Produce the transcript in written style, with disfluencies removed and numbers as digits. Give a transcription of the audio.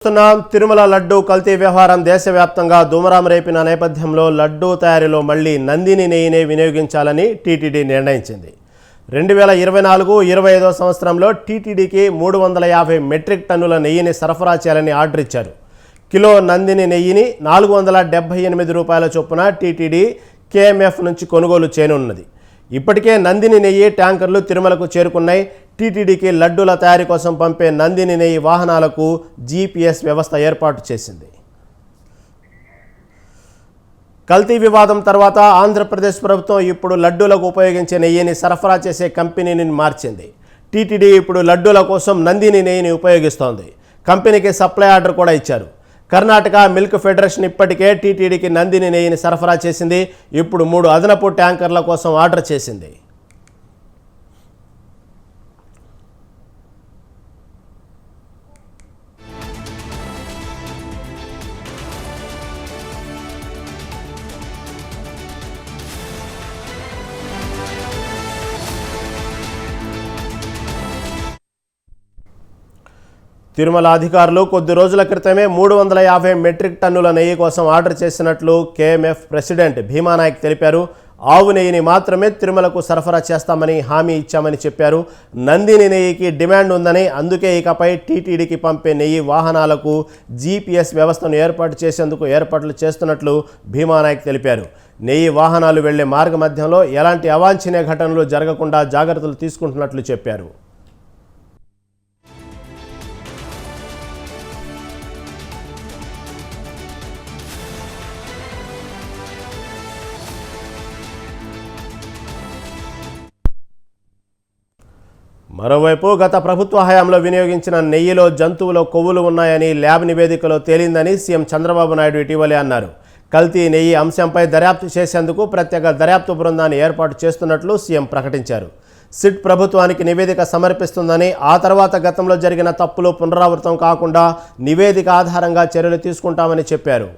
తిరుమల లడ్డూ కల్తీ వ్యవహారం దేశవ్యాప్తంగా దుమారం రేపిన నేపథ్యంలో లడ్డూ తయారీలో మళ్లీ నందిని నెయ్యినే వినియోగించాలని టీటీడీ నిర్ణయించింది. 2024-25 సంవత్సరంలో టీటీడీకి 350 మెట్రిక్ టన్నుల నెయ్యిని సరఫరా చేయాలని ఆర్డర్ ఇచ్చారు. కిలో నందిని నెయ్యిని 478 రూపాయల చొప్పున టీటీడీ కేఎంఎఫ్ నుంచి కొనుగోలు చేయనున్నది. ఇప్పటికే నందిని నెయ్యి ట్యాంకర్లు తిరుమలకు చేరుకున్నాయి. టీటీడీకి లడ్డూల తయారీ కోసం పంపే నందిని నెయ్యి వాహనాలకు జీపీఎస్ వ్యవస్థ ఏర్పాటు చేసింది. కల్తీ వివాదం తర్వాత ఆంధ్రప్రదేశ్ ప్రభుత్వం ఇప్పుడు లడ్డూలకు ఉపయోగించే నెయ్యిని సరఫరా చేసే కంపెనీని మార్చింది. టీటీడీ ఇప్పుడు లడ్డూల కోసం నందిని నెయ్యిని ఉపయోగిస్తోంది. కంపెనీకి సప్లై ఆర్డర్ కూడా ఇచ్చారు. కర్ణాటక మిల్క్ ఫెడరేషన్ ఇప్పటికే టీటీడీకి నందిని నెయ్యిని సరఫరా చేసింది. ఇప్పుడు 3 అదనపు ట్యాంకర్ల కోసం ఆర్డర్ చేసింది. తిరుమల అధికారులు కొద్ది రోజుల క్రితమే 350 మెట్రిక్ టన్నుల నెయ్యి కోసం ఆర్డర్ చేసినట్లు కేఎంఎఫ్ ప్రెసిడెంట్ భీమానాయక్ తెలిపారు. ఆవు నెయ్యిని మాత్రమే తిరుమలకు సరఫరా చేస్తామని హామీ ఇచ్చామని చెప్పారు. నందిని నెయ్యికి డిమాండ్ ఉందని, అందుకే ఇకపై టీటీడీకి పంపే నెయ్యి వాహనాలకు జీపీఎస్ వ్యవస్థను ఏర్పాటు చేసేందుకు ఏర్పాట్లు చేస్తున్నట్లు భీమానాయక్ తెలిపారు. నెయ్యి వాహనాలు వెళ్లే మార్గ మధ్యంలో ఎలాంటి అవాంఛనీయ ఘటనలు జరగకుండా జాగ్రత్తలు తీసుకుంటున్నట్లు చెప్పారు. మరోవైపు గత ప్రభుత్వ హయాంలో వినియోగించిన నెయ్యిలో జంతువుల కొవ్వులు ఉన్నాయని ల్యాబ్ నివేదికలో తేలిందని సీఎం చంద్రబాబు నాయుడు ఇటీవలే అన్నారు. కల్తీ నెయ్యి అంశంపై దర్యాప్తు చేసేందుకు ప్రత్యేక దర్యాప్తు బృందాన్ని ఏర్పాటు చేస్తున్నట్లు సీఎం ప్రకటించారు. సిట్ ప్రభుత్వానికి నివేదిక సమర్పిస్తుందని, ఆ తర్వాత గతంలో జరిగిన తప్పులు పునరావృతం కాకుండా నివేదిక ఆధారంగా చర్యలు తీసుకుంటామని చెప్పారు.